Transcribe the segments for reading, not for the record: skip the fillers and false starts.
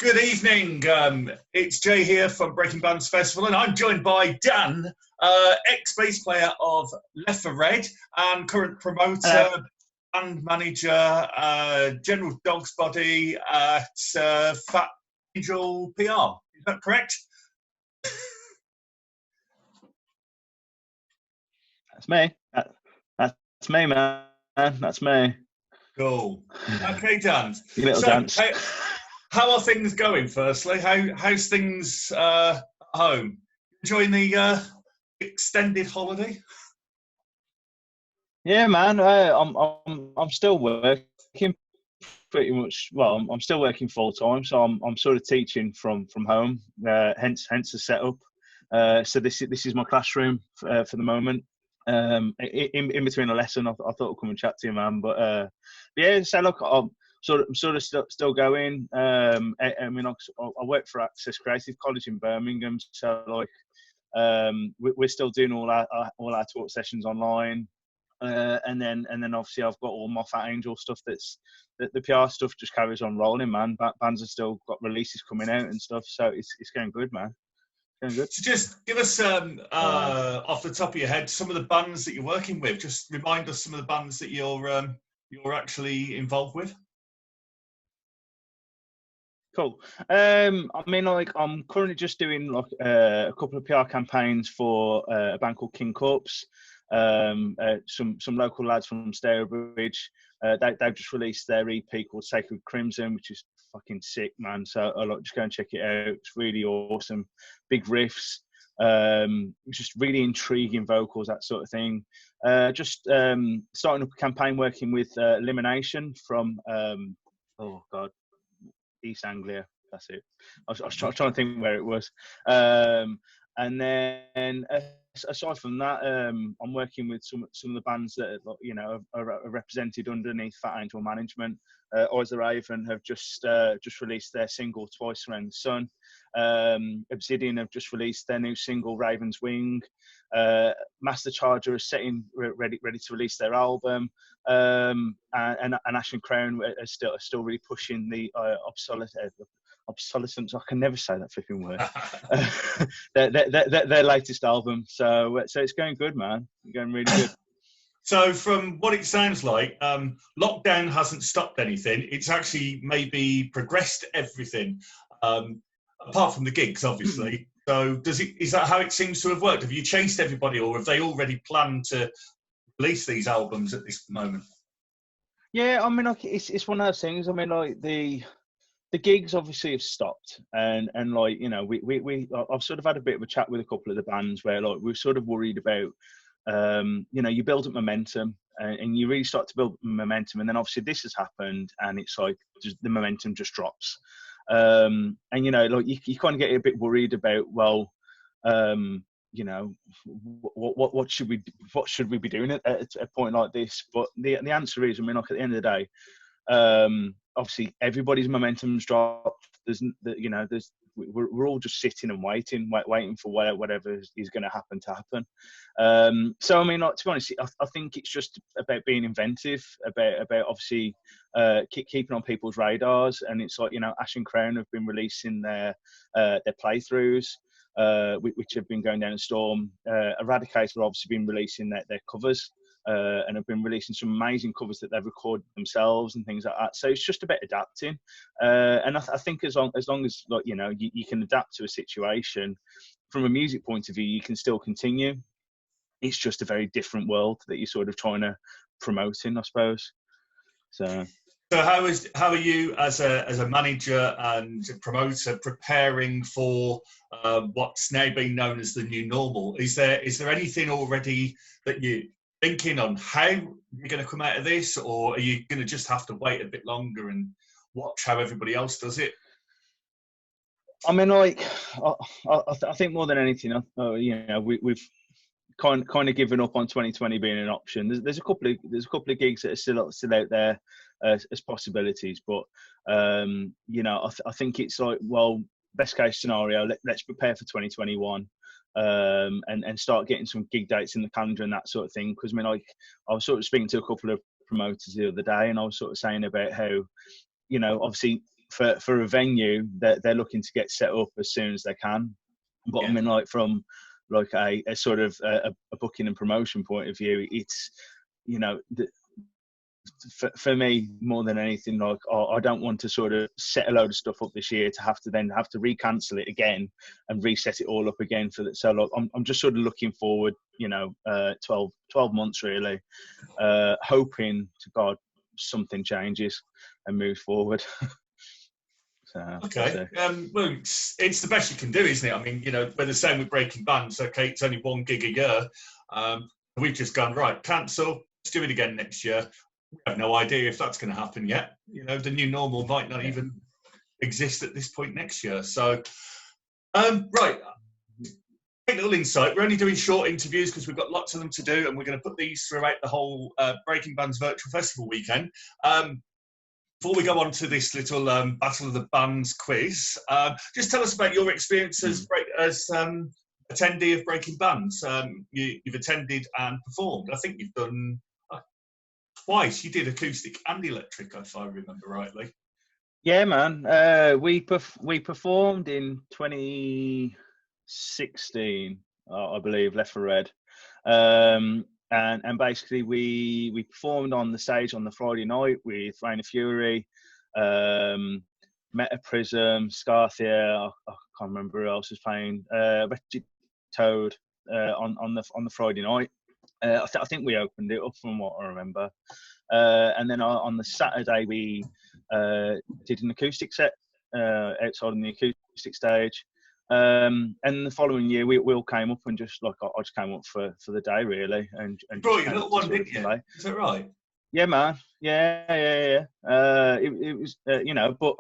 Good evening. It's Jay here from Breaking Bands Festival, and I'm joined by Dan, ex-bass player of Left for Red and current promoter, band manager, general dog's body at Fat Angel PR. Is that correct? That's me. That's me, man. That's me. Cool. Okay, Dan. Your little dance. How are things going? Firstly, how's things at home? Enjoying the extended holiday? Yeah, man. I'm still working pretty much. Well, I'm still working full time, so I'm sort of teaching from home. Hence the setup. So this is my classroom for the moment. In between a lesson, I thought I'd come and chat to you, man. But yeah, so look, I'm sort of still going. I mean, I work for Access Creative College in Birmingham, so like we're still doing all our talk sessions online, and then obviously I've got all my Fat Angel stuff. The PR stuff just carries on rolling, man. Bands have still got releases coming out and stuff, so it's going good, man. So just give us, off the top of your head, some of the bands that you're working with. Just remind us some of the bands that you're actually involved with. Cool. I mean, like, I'm currently just doing like a couple of PR campaigns for a band called King Corpse. Some local lads from Stourbridge. They've just released their EP called Sacred Crimson, which is fucking sick, man. So just go and check it out. It's really awesome. Big riffs, just really intriguing vocals, that sort of thing. Just starting up a campaign working with Elimination from East Anglia. That's it. I was trying to think where it was. And then aside from that, I'm working with some of the bands that are represented underneath Fat Angel management. Eyes the Raven have just released their single Twice Around the Sun. Obsidian have just released their new single Raven's Wing. Master Charger is ready to release their album. And Ash and Crown are still really pushing the obsolescence. I can never say that flipping word. their latest album. So it's going good, man. It's going really good. So from what it sounds like, lockdown hasn't stopped anything. It's actually maybe progressed everything, apart from the gigs, obviously. So is that how it seems to have worked? Have you chased everybody, or have they already planned to release these albums at this moment? Yeah, I mean, like, it's one of those things. I mean, like, the gigs obviously have stopped, and like, you know, I've sort of had a bit of a chat with a couple of the bands where, like, we're sort of worried about, you build up momentum, and you really start to build momentum, and then obviously this has happened, and it's like the momentum just drops, and like you kind of get a bit worried about, well, what should we be doing at a point like this? But the answer is, I mean, like, at the end of the day, obviously everybody's momentum's dropped. We're all just sitting and waiting for whatever is going to happen. So I mean, like, to be honest, I think it's just about being inventive, about obviously keeping on people's radars. And it's like, Ash and Crown have been releasing their playthroughs, which have been going down a storm. Eradicator have obviously been releasing their covers. And have been releasing some amazing covers that they've recorded themselves and things like that. So it's just about adapting. And I think as long as like, you can adapt to a situation from a music point of view, you can still continue. It's just a very different world that you're sort of trying to promote in, I suppose. So how are you as a manager and a promoter preparing for what's now being known as the new normal? Is there anything already that you thinking on how you're going to come out of this, or are you going to just have to wait a bit longer and watch how everybody else does it? I mean, like, I think more than anything, we've kind of given up on 2020 being an option. There's a couple of gigs that are still out there as possibilities, but I think it's like, well, best case scenario, let's prepare for 2021. And start getting some gig dates in the calendar and that sort of thing. Because I mean, like, I was sort of speaking to a couple of promoters the other day, and I was sort of saying about how, obviously for a venue that they're looking to get set up as soon as they can. But Yeah. I mean, like from like a sort of a booking and promotion point of view, it's, you know, for me more than anything, like I don't want to sort of set a load of stuff up this year to have to recancel it again and reset it all up again for that. So like I'm just sort of looking forward, you know, 12 months really, hoping to God something changes and moves forward. So, okay. Well, it's the best you can do, isn't it? I mean, you know, we're the same with breaking bands. Okay, it's only 1 gig a year. We've just gone, right, cancel, let's do it again next year. We have no idea if that's going to happen yet. You know, the new normal might not even exist at this point next year. So, right, great little insight. We're only doing short interviews because we've got lots of them to do, and we're going to put these throughout the whole Breaking Bands Virtual Festival weekend. Before we go on to this little Battle of the Bands quiz, just tell us about your experience as attendee of Breaking Bands. You've attended and performed. I think you've done twice. You did acoustic and electric, if I remember rightly. Yeah, man. We performed in 2016, I believe, Left for Red. And basically we performed on the stage on the Friday night with Rain of Fury, Meta Prism, Scarthia, I can't remember who else was playing, Wretched Toad on the Friday night. I think we opened it up from what I remember. And then on the Saturday we did an acoustic set outside on the acoustic stage. And the following year, we all came up and just like I just came up for the day really, and brought your little one, didn't you? Play. Is that right? Yeah, man. Yeah. It was, you know, but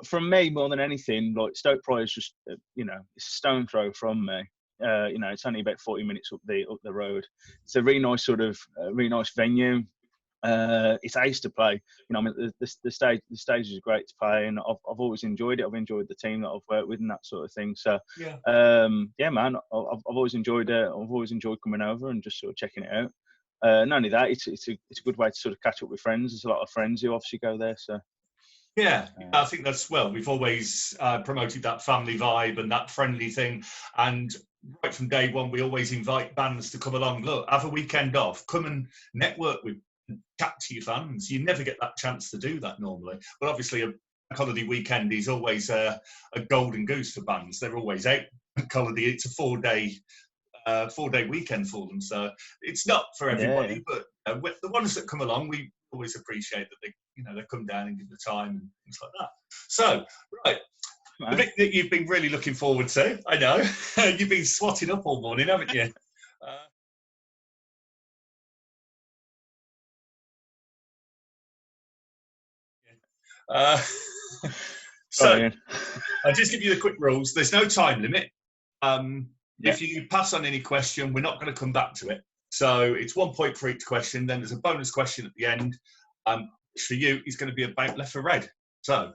from me more than anything, like Stoke Pryor is just, you know, it's a stone throw from me. You know, it's only about 40 minutes up the road. It's a really nice sort of really nice venue. It's ace to play. You know, I mean, the stage is great to play, and I've always enjoyed it. I've enjoyed the team that I've worked with and that sort of thing. So, yeah, man, I've always enjoyed it. I've always enjoyed coming over and just sort of checking it out. Not only that, it's a good way to sort of catch up with friends. There's a lot of friends who obviously go there. So. Yeah, I think that's, well, we've always promoted that family vibe and that friendly thing. And right from day one, we always invite bands to come along. Look, have a weekend off, come and network with, chat to your fans. You never get that chance to do that normally. But obviously, a holiday weekend is always a golden goose for bands. They're always out on holiday. It's a 4-day weekend for them. So it's not for everybody, but with the ones that come along, we always appreciate that they come down and give the time and things like that. So, right, the bit that you've been really looking forward to, I know, you've been swatting up all morning, haven't you? So, I'll just give you the quick rules. There's no time limit. If you pass on any question, we're not going to come back to it. So it's 1 point for each question. Then there's a bonus question at the end. Which for you is going to be about Left for Red. So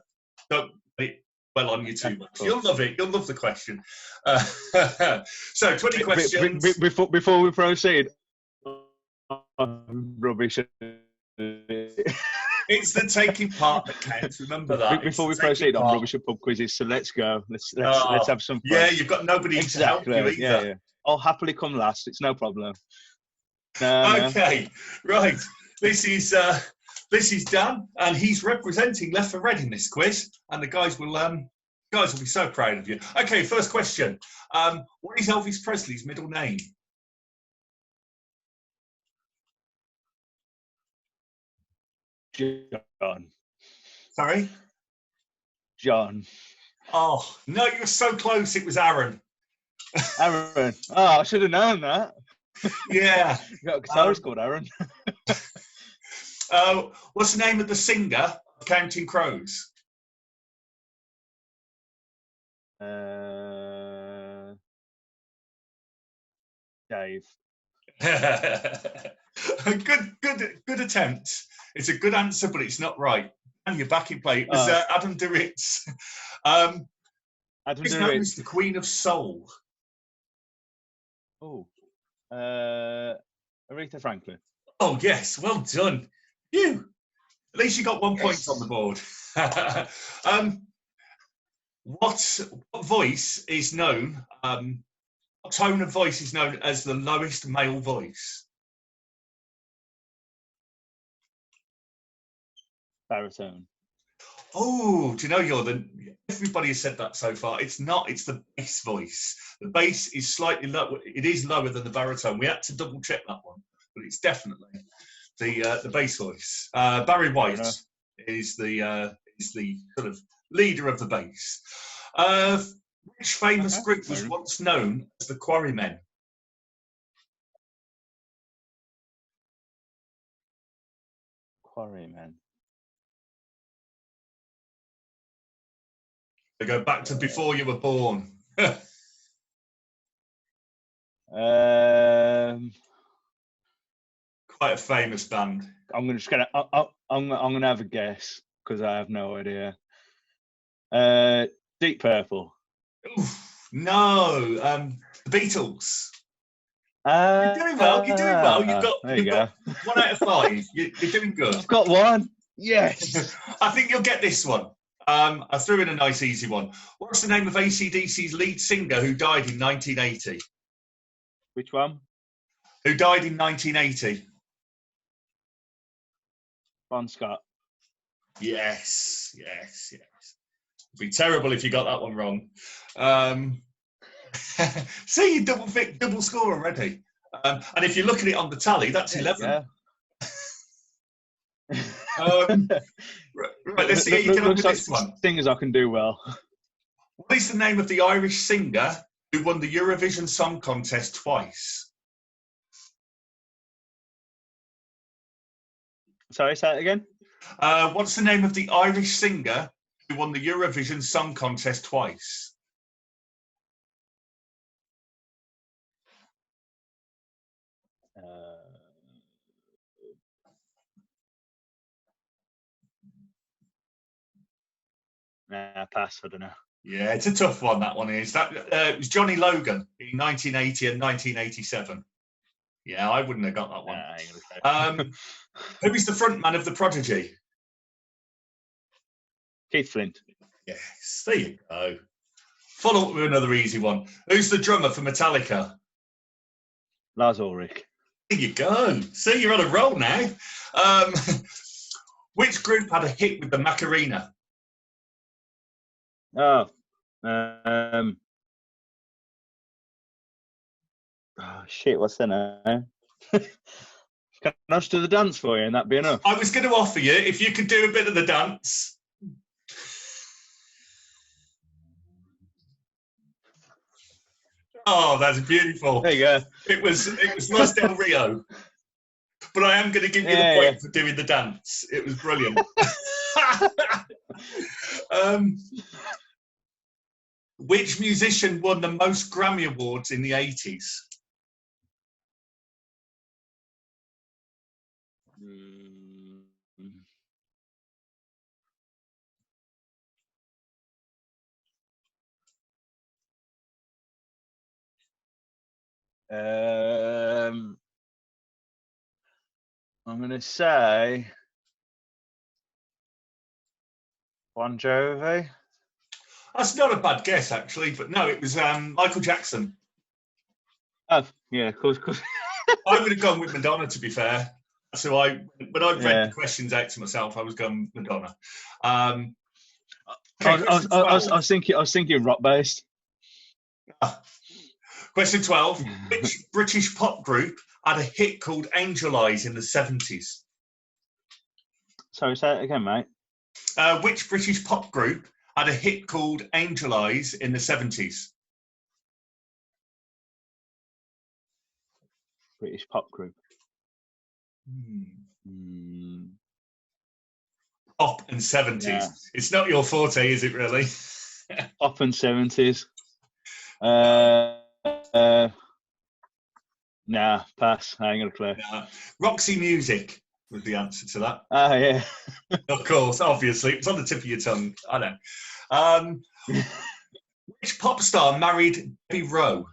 don't wait well on you too much. You'll love it. You'll love the question. So 20 questions. Before we proceed, rubbish. It's the taking part that counts. Remember that. Before we proceed on rubbish and pub quizzes, so let's go. Let's have some fun. Yeah, you've got nobody to help you either. Yeah. I'll happily come last. It's no problem. Okay, right. This is Dan, and he's representing Left for Red in this quiz, and the guys will be so proud of you. Okay, first question. What is Elvis Presley's middle name? John. Sorry? John. Oh, no, you were so close. It was Aaron. Aaron. Oh, I should have known that. Yeah. You got a guitarist called Aaron. What's the name of the singer of Counting Crows? Dave. Good attempt. It's a good answer, but it's not right. And you're back in play. It was Adam Duritz. Adam Duritz. Known as the Queen of Soul. Oh, Aretha Franklin. Oh yes, well done. You. At least you got 1 point on the board. What voice is known? What tone of voice is known as the lowest male voice? Baritone. Oh, do you know everybody has said that so far. It's not, it's the bass voice. The bass is slightly lower, it is lower than the baritone. We had to double check that one, but it's definitely the bass voice. Barry White is the sort of leader of the bass. Which famous group was once known as the Quarrymen? Quarrymen. They go back to before you were born. Quite a famous band. I'm gonna have a guess because I have no idea. Deep Purple. Oof, no, the Beatles. You're doing well. You're doing well. You've got 1 out of 5. You're doing good. I've got one. Yes. I think you'll get this one. I threw in a nice easy one. What's the name of AC/DC's lead singer who died in 1980? Which one? Who died in 1980? Bon Scott. Yes. It'd be terrible if you got that one wrong. See, you double score already. And if you look at it on the tally, that's 11. Right, let's see how you get on with this one. Things I can do well. What is the name of the Irish singer who won the Eurovision Song Contest twice? Sorry, say it again. What's the name of the Irish singer who won the Eurovision Song Contest twice? Pass. I don't know. Yeah, it's a tough one. That one is. It was Johnny Logan in 1980 and 1987. Yeah, I wouldn't have got that one. Who is the front man of the Prodigy? Keith Flint. Yes, there you go. Follow up with another easy one. Who's the drummer for Metallica? Lars Ulrich. There you go. See, you're on a roll now. Which group had a hit with the Macarena? Oh, shit, what's the name? Can I just do the dance for you and that'd be enough? I was going to offer you, if you could do a bit of the dance. Oh, that's beautiful. There you go. It was Los Del Rio. But I am going to give you the point for doing the dance. It was brilliant. Which musician won the most Grammy Awards in the 80s? I'm going to say Bon Jovi. That's not a bad guess, actually, but no, it was Michael Jackson. Oh, yeah, of course. I would have gone with Madonna, to be fair. So when I read the questions out to myself, I was going Madonna. I was thinking rock based. Question 12. Which British pop group had a hit called Angel Eyes in the 70s? Sorry, say it again, mate. Which British pop group had a hit called Angel Eyes in the 70s? British pop group. Pop and 70s. Yeah. It's not your forte, is it really? Pop and 70s. Nah, pass. I ain't got a clue. Nah. Roxy Music was the answer to that. Yeah. Of course, obviously. It's on the tip of your tongue. I know. Which pop star married Debbie Rowe?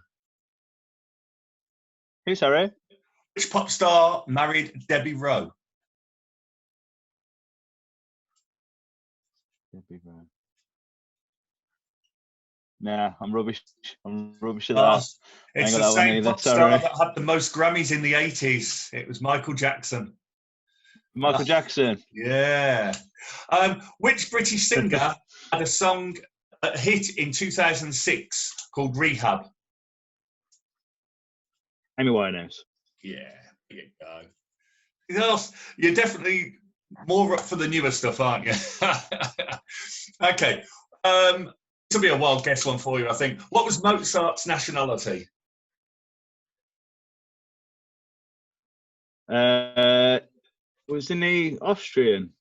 Who, sorry? Which pop star married Debbie Rowe? Nah, I'm rubbish. I'm rubbish at Oh, that. I it's ain't got the that one same either. pop star Sorry. that had the most Grammys in the 80s. It was Michael Jackson. Michael Jackson. Yeah. Which British singer had a song a hit in 2006 called Rehab? Amy Winehouse. Yeah, there you go. You're definitely more up for the newer stuff, aren't you? Okay. This will be a wild guess one for you, I think. What was Mozart's nationality? Wasn't he Austrian?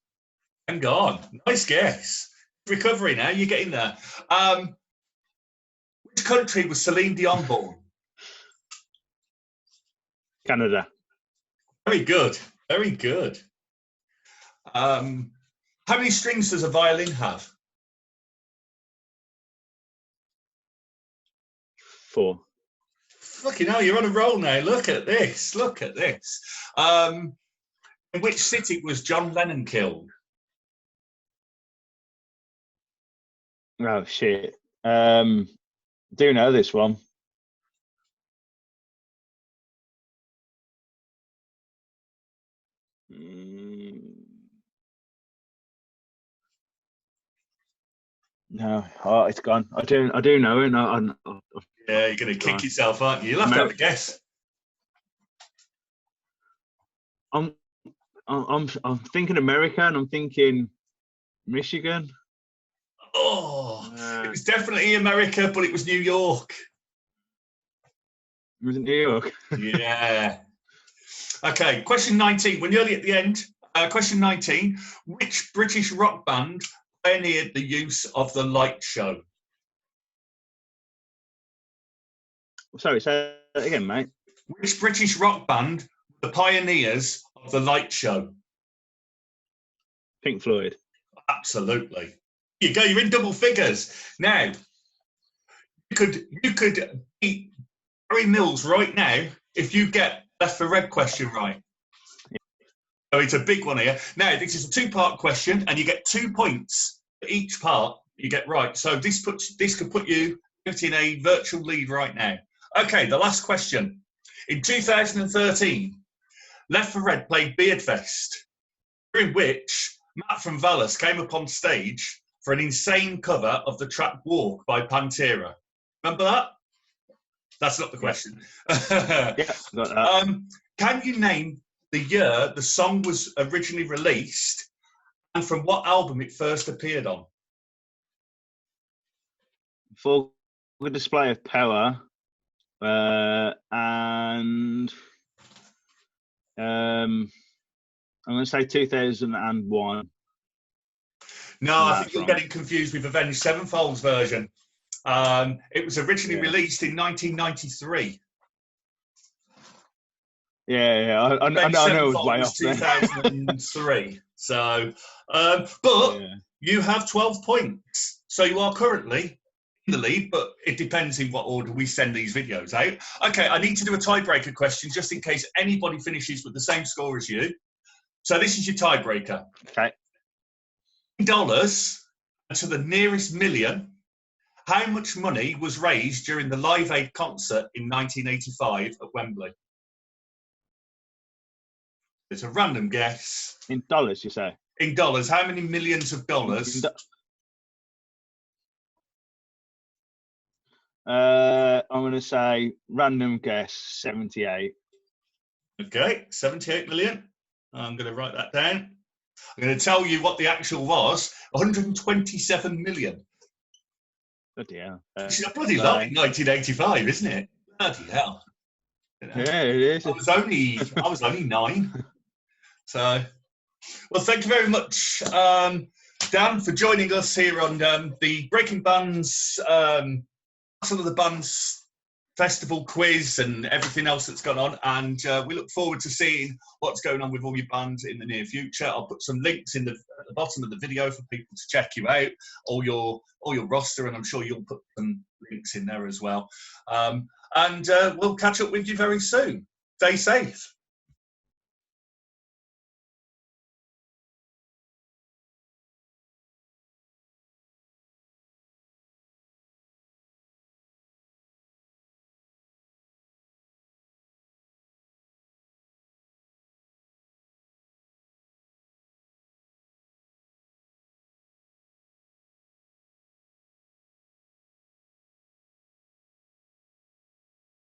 Hang on. Nice guess. Recovery now, you're getting there. Which country was Celine Dion born? Canada. Very good. Very good. How many strings does a violin have? 4. Fucking hell, you're on a roll now. Look at this. Look at this. In which city was John Lennon killed? Oh shit. Do know this one. No, oh, it's gone. I do know it. Yeah, you're going to kick yourself, aren't you? You'll have to have a guess. I'm thinking America, and I'm thinking Michigan. Oh, it was definitely America, but it was New York. It was in New York. Yeah. Okay, question 19. We're nearly at the end. Question 19. Which British rock band pioneered the use of the light show? Sorry, say that again, mate. Which British rock band were the pioneers of the light show? Pink Floyd. Absolutely. Here you go, you're in double figures. Now, you could beat Barry Mills right now if you get left for red question right. So it's a big one here. Now, this is a 2-part question, and you get 2 points for each part you get right. So this could put you in a virtual lead right now. Okay, the last question. In 2013, Left for Red played Beardfest, during which Matt from Vallis came up on stage for an insane cover of the track Walk by Pantera. Remember that? That's not the question. Yeah, got that. Can you name the year the song was originally released and from what album it first appeared on? Full display of power, and I'm going to say 2001. No, I think you're getting confused with Avenged Sevenfold's version. It was originally released in 1993. Yeah, I know it was way off 2003. So, but you have 12 points. So you are currently in the lead, but it depends in what order we send these videos out. Okay, I need to do a tiebreaker question just in case anybody finishes with the same score as you. So this is your tiebreaker. Okay. In dollars, to the nearest million, how much money was raised during the Live Aid concert in 1985 at Wembley? It's a random guess. In dollars, you say? In dollars, how many millions of dollars? I'm going to say, random guess, 78. Okay, 78 million. I'm going to write that down. I'm going to tell you what the actual was, 127 million. Bloody hell. Which is a bloody lot in 1985, isn't it? Bloody hell. You know, yeah, it is. I was only 9. So, well, thank you very much, Dan, for joining us here on the Breaking Bands, some of the bands festival quiz and everything else that's gone on, and we look forward to seeing what's going on with all your bands in the near future. I'll put some links at the bottom of the video for people to check you out, all your roster, and I'm sure you'll put some links in there as well. And we'll catch up with you very soon. Stay safe.